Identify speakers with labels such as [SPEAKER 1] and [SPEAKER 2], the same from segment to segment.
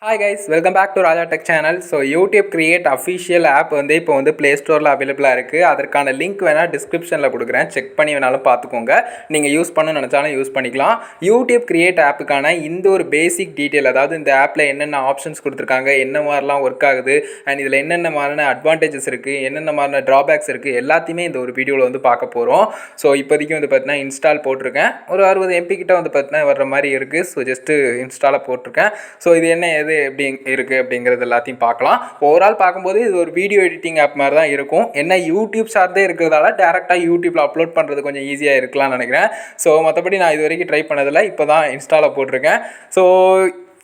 [SPEAKER 1] Hi guys, welcome back to Raja tech channel. So YouTube create official app இப்போ play ஸ்டோரில் அவைலபிளாக இருக்குது. அதற்கான லிங்க் வேணால் டிஸ்கிரிப்ஷனில் கொடுக்குறேன், செக் பண்ணி வேணாலும் பார்த்துக்கோங்க. நீங்கள் யூஸ் பண்ணணும்னு நினச்சாலும் யூஸ் பண்ணிக்கலாம். யூடியூப் கிரியேட் ஆப்புக்கான இந்த ஒரு பேசிக் டீட்டெயில், அதாவது இந்த ஆப்பில் என்னென்ன ஆப்ஷன்ஸ் கொடுத்துருக்காங்க, என்ன மாதிரிலாம் ஒர்க் ஆகுது, அண்ட் இதில் என்னென்ன மாதிரியான அட்வான்டேஜஸ் இருக்குது, என்னென்ன மாதிரியான ட்ராபேக்ஸ் இருக்குது, எல்லாத்தையுமே இந்த ஒரு வீடியோவில் பார்க்க போகிறோம். ஸோ இப்போதைக்கு பார்த்தீங்கன்னா இன்ஸ்டால் போட்டிருக்கேன். ஒரு 60 MB கிட்ட பார்த்தீங்கன்னா வர்ற மாதிரி இருக்குது. ஸோ ஜஸ்ட்டு இன்ஸ்டாலை போட்டிருக்கேன். ஸோ இது என்ன எப்படி இருக்குது அப்படிங்கிறது எல்லாத்தையும் பார்க்கலாம். ஓவரால் பார்க்கும்போது இது ஒரு வீடியோ எடிட்டிங் ஆப் மாதிரி தான் இருக்கும். என்ன யூடியூப் சார்ந்தே இருக்கிறதால டேரெக்டாக யூடியூப்பில் அப்லோட் பண்ணுறது கொஞ்சம் ஈஸியாக இருக்கலாம்னு நினைக்கிறேன். ஸோ மற்றபடி நான் இது வரைக்கும் ட்ரை பண்ணதில்லை, இப்போ தான் இன்ஸ்டாலில் போட்டிருக்கேன். ஸோ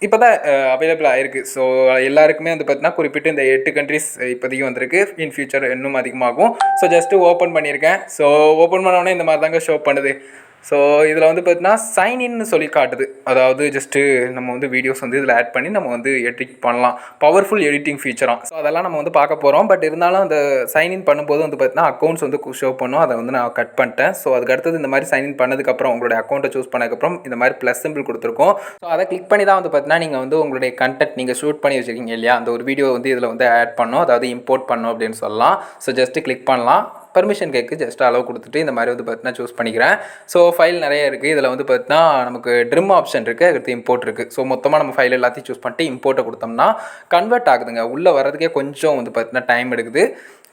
[SPEAKER 1] இப்போ தான் அவைலபிளாக இருக்குது. ஸோ எல்லாருக்குமே பார்த்தீங்கன்னா குறிப்பிட்டு இந்த 8 கண்ட்ரிஸ் இப்போதைக்கு வந்திருக்கு. இன் ஃபியூச்சர் இன்னும் அதிகமாகும். ஸோ ஜஸ்ட்டு ஓப்பன் பண்ணியிருக்கேன். ஸோ ஓப்பன் பண்ணோடனே இந்த மாதிரி தாங்க ஷோ பண்ணுது. ஸோ இதில் பார்த்தீங்கன்னா சைன்இன்னு சொல்லி காட்டுது. அதாவது ஜஸ்ட்டு நம்ம வீடியோஸ் இதில் ஆட் பண்ணி நம்ம எடிட் பண்ணலாம். Powerful editing ஃபீச்சராக. ஸோ அதெல்லாம் நம்ம பார்க்க போகிறோம். பட் இருந்தாலும் அந்த சைன்இன் பண்ணும்போது பார்த்தீங்கன்னா அக்கௌண்ட்ஸ் ஷோ பண்ணும். அதை நான் கட் பண்ணிட்டேன். ஸோ அதுக்கடுத்தது இந்த மாதிரி சைன்இன் பண்ணதுக்கப்புறம் உங்களுடைய அக்கௌண்ட்டை சூஸ் பண்ணதுக்கப்புறம் இந்த மாதிரி ப்ளஸ் சிம்பிள் கொடுத்துருக்கோம். ஸோ அதை கிளிக் பண்ணி தான் பார்த்தீங்கன்னா நீங்கள் உங்களுடைய கண்டென்ட் நீங்கள் ஷூட் பண்ணி வச்சுருக்கீங்க இல்லையா, அந்த ஒரு வீடியோ இதில் ஆட் பண்ணோம், அதாவது இம்போர்ட் பண்ணோம் அப்படின்னு சொல்லலாம். ஸோ ஜஸ்ட்டு கிளிக் பண்ணலாம். பர்மிஷன் கேட்கு, ஜஸ்ட் அளவு கொடுத்துட்டு இந்த மாதிரி பார்த்தீங்கன்னா சூஸ் பண்ணிக்கிறேன். ஸோ ஃபைல் நிறைய இருக்குது. இதில் பார்த்தீங்கன்னா நமக்கு ட்ரிம் ஆப்ஷன் இருக்குது, அடுத்து இம்போர்ட் இருக்குது. ஸோ மொத்தமாக நம்ம ஃபைல் எல்லாத்தையும் சூஸ் பண்ணிட்டு இம்போர்ட்டை கொடுத்தோம்னா கன்வெர்ட் ஆகுதுங்க. உள்ளே வரதுக்கே கொஞ்சம் பார்த்தீங்கன்னா டைம் எடுக்குது.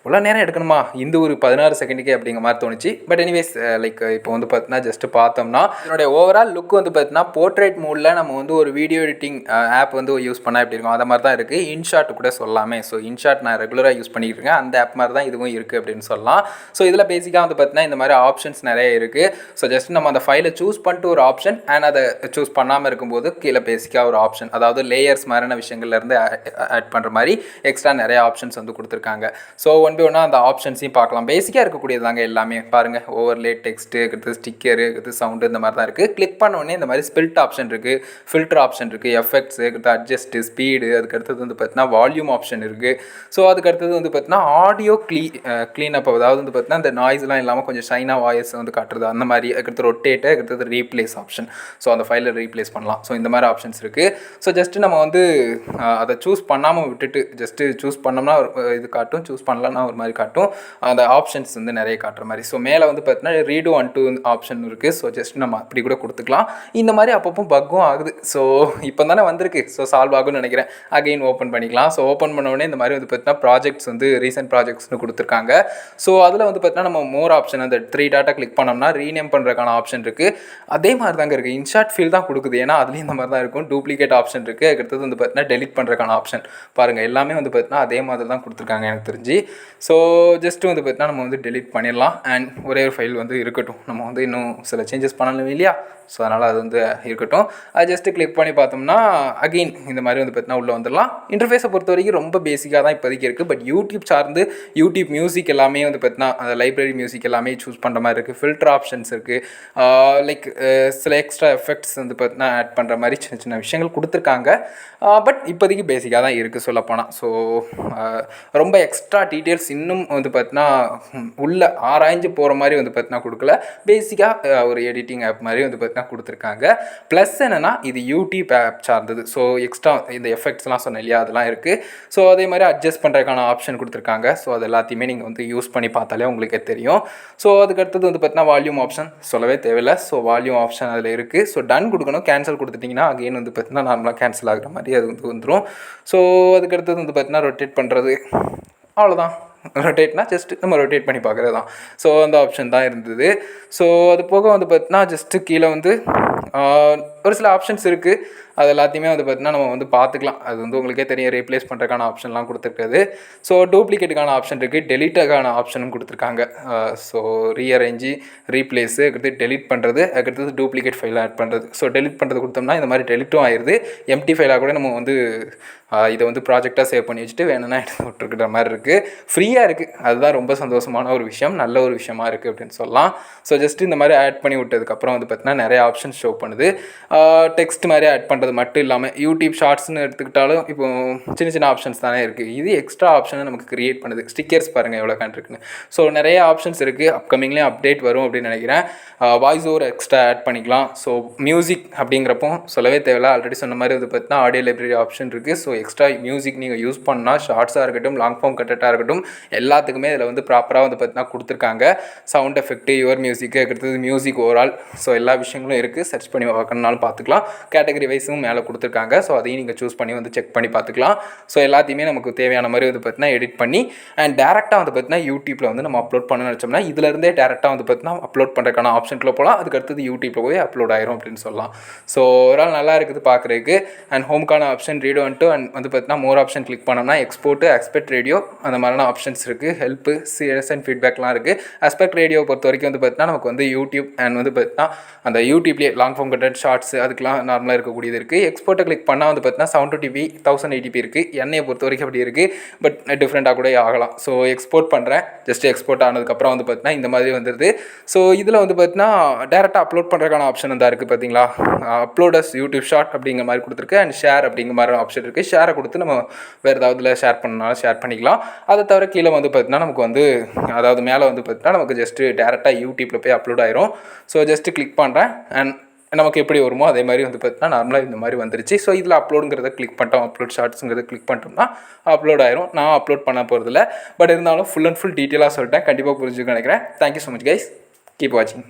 [SPEAKER 1] இவ்வளோ நேரம் எடுக்கணுமா இந்த ஒரு 16 செகண்டுக்கே அப்படிங்கிற மாதிரி தோணுச்சு. பட் எனிவேஸ் லைக் இப்போ பார்த்தீங்கன்னா ஜஸ்ட்டு பார்த்தோம்னா என்னுடைய ஓவரால் லுக் பார்த்தீங்கன்னா போர்ட்ரேட் மூடில் நம்ம ஒரு வீடியோ எடிட்டிங் ஆப் யூஸ் பண்ணால் எப்படி இருக்கும் அதை மாதிரி தான் இருக்குது. இன்ஷாட் கூட சொல்லலாமே. ஸோ இன்ஷாட் நான் ரெகுலராக யூஸ் பண்ணிட்டு இருக்கேன், அந்த ஆப் மாதிரி தான் இதுவும் இருக்குது அப்படின்னு சொல்லலாம். ஸோ இதில் பேசிக்காக பார்த்தீங்கன்னா இந்த மாதிரி ஆப்ஷன்ஸ் நிறைய இருக்குது. ஸோ ஜஸ்ட் நம்ம அந்த ஃபைலை சூஸ் பண்ணிட்டு ஒரு ஆப்ஷன், அண்ட் அதை சூஸ் பண்ணாமல் இருக்கும்போது கீழே பேசிக்காக ஒரு ஆப்ஷன், அதாவது லேயர்ஸ் மாதிரியான விஷயங்கள்லேருந்து ஆட் பண்ணுற மாதிரி எக்ஸ்ட்ரா நிறைய ஆப்ஷன்ஸ் கொடுத்துருக்காங்க. ஸோ ஒன் பை ஒன்றா அந்த ஆப்ஷன்ஸையும் பார்க்கலாம். பேசிக்காக இருக்கக்கூடியது தாங்க எல்லாமே. பாருங்கள், ஓவர்லே டெக்ஸ்ட்டு, அடுத்து ஸ்டிக்கரு, அடுத்து சவுண்டு, இந்த மாதிரி தான் இருக்குது. கிளிக் பண்ணோடனே இந்த மாதிரி ஸ்பில்ட் ஆப்ஷன் இருக்குது, ஃபில்டர் ஆப்ஷன் இருக்குது, எஃபெக்ட்ஸு, அடுத்து அட்ஜஸ்ட்டு, ஸ்பீடு, அதுக்கடுத்தது பார்த்தீங்கன்னா வால்யூம் ஆப்ஷன் இருக்குது. ஸோ அதுக்கடுத்தது பார்த்தீங்கன்னா ஆடியோ க்ளீனப், அதாவது பார்த்தீங்கன்னா இந்த நாய்ஸ்லாம் இல்லாமல் கொஞ்சம் ஷைனாக வாய்ஸ் காட்டுறது அந்த மாதிரி. அதுக்கடுத்து ரொட்டேட்டு, அதுக்கடுத்தது ரீப்ளேஸ் ஆப்ஷன். ஸோ அந்த ஃபைலை ரீப்ளேஸ் பண்ணலாம். ஸோ இந்த மாதிரி ஆப்ஷன்ஸ் இருக்குது. ஸோ ஜஸ்ட்டு நம்ம அதை சூஸ் பண்ணாமல் விட்டுட்டு ஜஸ்ட்டு சூஸ் பண்ணோம்னா இது காட்டும், சூஸ் பண்ணலான்னா ஒரு மாதிரி காட்டும். அந்த ஆப்ஷன்ஸ் நிறைய காட்டுற மாதிரி. ஸோ மேலே பார்த்தீங்கன்னா ரீடு அண்ட் டு ஆப்ஷன் இருக்குது. ஸோ ஜஸ்ட் நம்ம அப்படி கூட கொடுத்துக்கலாம். இந்த மாதிரி அப்பப்போ பக்கும் ஆகுது. ஸோ இப்போ தானே வந்திருக்கு, ஸோ சால்வ் ஆகும்னு நினைக்கிறேன். அகைன் ஓப்பன் பண்ணிக்கலாம். ஸோ ஓப்பன் பண்ணோடனே இந்த மாதிரி பார்த்தீங்கன்னா ப்ராஜெக்ட்ஸ் ரீசெண்ட் ப்ராஜெக்ட்ஸ்னு கொடுத்துருக்காங்க. ஸோ அதில் பார்த்தீங்கன்னா நம்ம மோர் ஆப்ஷன், அந்த 3 டாட்டா கிளிக் பண்ணோம்னா ரீநேம் பண்ணுறதுக்கான ஆப்ஷன் இருக்குது. அதே மாதிரி தாங்க இருக்குது. இன்ஷாட் ஃபீல் தான் கொடுக்குது, ஏன்னா அதுலேயும் இந்த மாதிரி தான் இருக்கும். டூப்ளிகேட் ஆப்ஷன் இருக்குது. அதுக்கடுத்தது பார்த்தீங்கன்னா டெலிட் பண்ணுறதுக்கான ஆப்ஷன். பாருங்கள், எல்லாமே பார்த்தீங்கன்னா அதே மாதிரி தான் கொடுத்துருக்காங்க எனக்கு தெரிஞ்சு. ஸோ ஜஸ்ட்டு பார்த்தீங்கன்னா நம்ம டெலிட் பண்ணிடலாம். அண்ட் ஒரே ஒரு ஃபைல் இருக்கட்டும். நம்ம இன்னும் சில சேஞ்சஸ் பண்ணணும் இல்லையா, ஸோ அதனால் அது இருக்கட்டும். அது ஜஸ்ட்டு கிளிக் பண்ணி பார்த்தோம்னா அகெயின் இந்த மாதிரி பார்த்தீங்கன்னா உள்ளே வந்துடலாம். இன்டர்ஃபேஸை பொறுத்த வரைக்கும் ரொம்ப பேசிக்காக தான் இப்போதைக்கு இருக்குது. பட் யூடியூப் சார்ந்து யூடியூப் மியூசிக் எல்லாமே பார்த்தீங்கன்னா அந்த லைப்ரரி மியூசிக் எல்லாமே சூஸ் பண்ணுற மாதிரி இருக்குது. ஃபில்டர் ஆப்ஷன்ஸ் இருக்குது. லைக் சில எக்ஸ்ட்ரா எஃபெக்ட்ஸ் பார்த்தீங்கன்னா ஆட் பண்ணுற மாதிரி சின்ன சின்ன விஷயங்கள் கொடுத்துருக்காங்க. பட் இப்போதைக்கு பேசிக்காக தான் இருக்குது சொல்லப்போனால். ஸோ ரொம்ப எக்ஸ்ட்ரா டீட்டெயில்ஸ் இன்னும் பார்த்தீங்கன்னா உள்ள ஆராய்ஞ்சு போகிற மாதிரி பார்த்தீங்கன்னா கொடுக்கல. பேசிக்காக ஒரு எடிட்டிங் ஆப் மாதிரி பார்த்தீங்கன்னா கொடுத்துருக்காங்க. ப்ளஸ் என்னென்னா இது யூடியூப் ஆப் சார்ந்தது. ஸோ எக்ஸ்ட்ரா இந்த எஃபெக்ட்ஸ்லாம் சொன்னேன் இல்லையா, அதெல்லாம் இருக்குது. ஸோ அதே மாதிரி அட்ஜஸ்ட் பண்ணுறதுக்கான ஆப்ஷன் கொடுத்துருக்காங்க. ஸோ அது எல்லாத்தையுமே நீங்கள் யூஸ் பண்ணி பார்த்தாலே உங்களுக்கே தெரியும். ஸோ அதுக்கடுத்தது பார்த்தீங்கன்னா வால்யூம் ஆப்ஷன் சொல்லவே தேவையில்லை. ஸோ வால்யூம் ஆப்ஷன் அதில் இருக்குது. ஸோ டன் கொடுக்கணும். கேன்சல் கொடுத்துட்டிங்கன்னா அகெயின் பார்த்தீங்கன்னா நார்மலாக கேன்சல் ஆகிற மாதிரி அது வந்துடும். ஸோ அதுக்கடுத்தது பார்த்தீங்கன்னா ரொட்டேட் பண்ணுறது, அவ்வளோதான். ரொட்டேட்னா ஜஸ்ட்டு நம்ம ரொட்டேட் பண்ணி பார்க்குறது தான். ஸோ அந்த ஆப்ஷன் தான் இருந்தது. ஸோ அது போக பார்த்தீங்கன்னா ஜஸ்ட்டு கீழே ஒரு சில ஆப்ஷன்ஸ் இருக்குது. அது எல்லாத்தையுமே பார்த்தீங்கன்னா நம்ம பார்த்துக்கலாம். அது உங்களுக்கே தெரியும். ரீப்ளேஸ் பண்ணுறதுக்கான ஆப்ஷன்லாம் கொடுத்துருக்காது. ஸோ டூப்ளிகேட்டுக்கான ஆப்ஷன் இருக்குது. டெலிட்டுக்கான ஆப்ஷனும் கொடுத்துருக்காங்க. ஸோ ரீஅரேஞ்சு, ரீப்ளேஸு, அடுத்து டெலிட் பண்ணுறது, அதுக்கடுத்தது டூப்ளிகேட் ஃபைல் ஆட் பண்ணுறது. ஸோ டெலிட் பண்ணுறது கொடுத்தோம்னா இந்த மாதிரி டெலிட்டும் ஆயிடுது. எம்டி ஃபைலாக கூட நம்ம இதை ப்ராஜெக்டாக சேவ் பண்ணி வச்சுட்டு வேணும்னா எடுத்து விட்டுருக்கிற மாதிரி இருக்குது. ஃப்ரீயாக இருக்குது. அதுதான் ரொம்ப சந்தோஷமான ஒரு விஷயம், நல்ல ஒரு விஷயமா இருக்குது அப்படின்னு சொல்லலாம். ஸோ ஜஸ்ட் இந்த மாதிரி ஆட் பண்ணி விட்டதுக்கப்புறம் பார்த்தீங்கன்னா நிறைய ஆப்ஷன்ஸ் ஷோ பண்ணுது. டெக்ஸ்ட் மாதிரி ஆட் பண்ணுறது மட்டும் இல்லாமல் யூடியூப் ஷார்ட்ஸ்னு எடுத்துக்கிட்டாலும் இப்போ சின்ன சின்ன ஆப்ஷன்ஸ் தானே இருக்குது. இது எக்ஸ்ட்ரா ஆப்ஷனை நமக்கு க்ரியேட் பண்ணுது. ஸ்டிக்கர்ஸ் பாருங்கள் எவ்வளோ இருக்குன்னு. ஸோ நிறைய ஆப்ஷன்ஸ் இருக்குது. அப்கமிங்லேயும் அப்டேட் வரும் அப்படின்னு நினைக்கிறேன். வாய்ஸ் ஓவர் எக்ஸ்ட்ரா ஆட் பண்ணிக்கலாம். ஸோ மியூசிக் அப்படிங்கிறப்போ சொல்லவே தேவையில்ல. ஆல்ரெடி சொன்ன மாதிரி வந்து பார்த்தீங்கன்னா ஆடியோ லைப்ரரி ஆப்ஷன் இருக்குது. ஸோ எக்ஸ்ட்ரா மியூசிக் நீங்கள் யூஸ் பண்ணால் ஷார்ட்ஸாக இருக்கட்டும், லாங் ஃபார்ம் கண்டென்ட்டாக இருக்கட்டும், எல்லாத்துக்குமே இதில் வந்து ப்ராப்பராக வந்து பார்த்தீங்கன்னா கொடுத்துருக்காங்க. சவுண்ட் எஃபெக்ட், யுவர் மியூசிக்கு, அடுத்தது மியூசிக் ஓவரால், ஸோ எல்லா விஷயங்களும் இருக்குது. சர்ச் பண்ணி பார்க்கணுனாலும் பார்த்துக்கலாம். கேட்டகரி வைஸும் மேலே கொடுத்துருக்காங்க. ஸோ அதையும் நீங்கள் சூஸ் பண்ணி வந்து செக் பண்ணி பார்த்துக்கலாம். ஸோ எல்லாத்தையுமே நமக்கு தேவையான மாதிரி வந்து பார்த்தீங்கன்னா எடிட் பண்ணி அண்ட் டேரெக்டாக வந்து பார்த்தீங்கன்னா யூடியூப்பில் வந்து நம்ம அப்லோட் பண்ண நினச்சோம்னா இதிலேருந்தே டேரெக்டாக வந்து பார்த்தீங்கன்னா அப்லோட் பண்ணுறதுக்கான ஆப்ஷனுக்குள்ள போகலாம். அதுக்கு அடுத்தது யூடியூப்பில் போய் அப்லோட் ஆயிரும் அப்படின்னு சொல்லலாம். ஸோ ஓவரால் நல்லா இருக்குது பார்க்குறதுக்கு. அண்ட் ஹோம்க்கான ஆப்ஷன் ரீடோ வந்துட்டு அண்ட் வந்து பார்த்தீங்கன்னா மோர் ஆப்ஷன் கிளிக் பண்ணோம்னா எக்ஸ்போர்ட்டு, எக்ஸ்பெக்ட் ரேடியோ அந்த மாதிரியான ஆப்ஷன்ஸ் இருக்குது. ஹெல்ப்பு, சிஎஸ் அண்ட் ஃபீட்பேக்லாம் இருக்குது. எக்ஸ்பெக்ட் ரேடியோ பொறுத்த வரைக்கும் வந்து பார்த்தீங்கன்னா நமக்கு வந்து யூடியூப் அண்ட் வந்து பார்த்தீங்கன்னா அந்த யூடியூப்லேயே லாங் ஃபார்ம் கண்டென்ட், ஷார்ட்ஸ் அதுக்கெலாம் நார்மலாக இருக்கக்கூடியது இருக்குது. எக்ஸ்போர்ட்டை கிளிக் பண்ணால் வந்து பார்த்தீங்கன்னா 720p 1080p இருக்குது. என்னையை பொறுத்த வரைக்கும் அப்படி இருக்குது. பட் டிஃப்ரெண்ட்டாக கூட ஆகலாம். ஸோ எக்ஸ்போர்ட் பண்ணுறேன். ஜஸ்ட் எக்ஸ்போர்ட் ஆனதுக்கப்புறம் வந்து பார்த்தீங்கன்னா இந்த மாதிரி வந்துடுது. ஸோ இதில் வந்து பார்த்தீங்கன்னா டேரெக்டாக அப்லோட் பண்ணுறதுக்கான ஆப்ஷன் தான் இருக்குது பார்த்தீங்களா. அப்லோடஸ் யூடியூப் ஷார்ட் அப்படிங்கிற மாதிரி கொடுத்துருக்கு. அண்ட் ஷேர் அப்படிங்கிற மாதிரி ஆப்ஷன் இருக்குது. ஷேரை கொடுத்து நம்ம வேறு ஏதாவதுல ஷேர் பண்ணாலும் ஷேர் பண்ணிக்கலாம். அதை தவிர கீழே வந்து பார்த்தீங்கன்னா நமக்கு வந்து அதாவது மேலே வந்து பார்த்தீங்கன்னா நமக்கு ஜஸ்ட்டு டேரெக்டாக யூடியூப்பில் போய் அப்லோட் ஆயிரும். ஸோ ஜஸ்ட்டு கிளிக் பண்ணுறேன். அண்ட் நமக்கு எப்படி வருமோ அதே மாதிரி வந்து பார்த்தீங்கன்னா நார்மலாக இந்த மாதிரி வந்துருச்சு. ஸோ இதில் அப்லோடுங்கிறத கிளிக் பண்ணிட்டோம், அப்லோட் ஷார்ட்ஸுங்கிறத கிளிக் பண்ணிட்டோம்னா அப்லோட் ஆயிரும். நான் அப்லோட் பண்ண போகிறதில்ல. பட் இருந்தாலும் ஃபுல் அண்ட் ஃபுல் டீட்டெயிலாக சொல்லிட்டேன். கண்டிப்பாக புரிஞ்சுக்க நினைக்கிறேன். Thank you so much guys. Keep வாட்சிங்.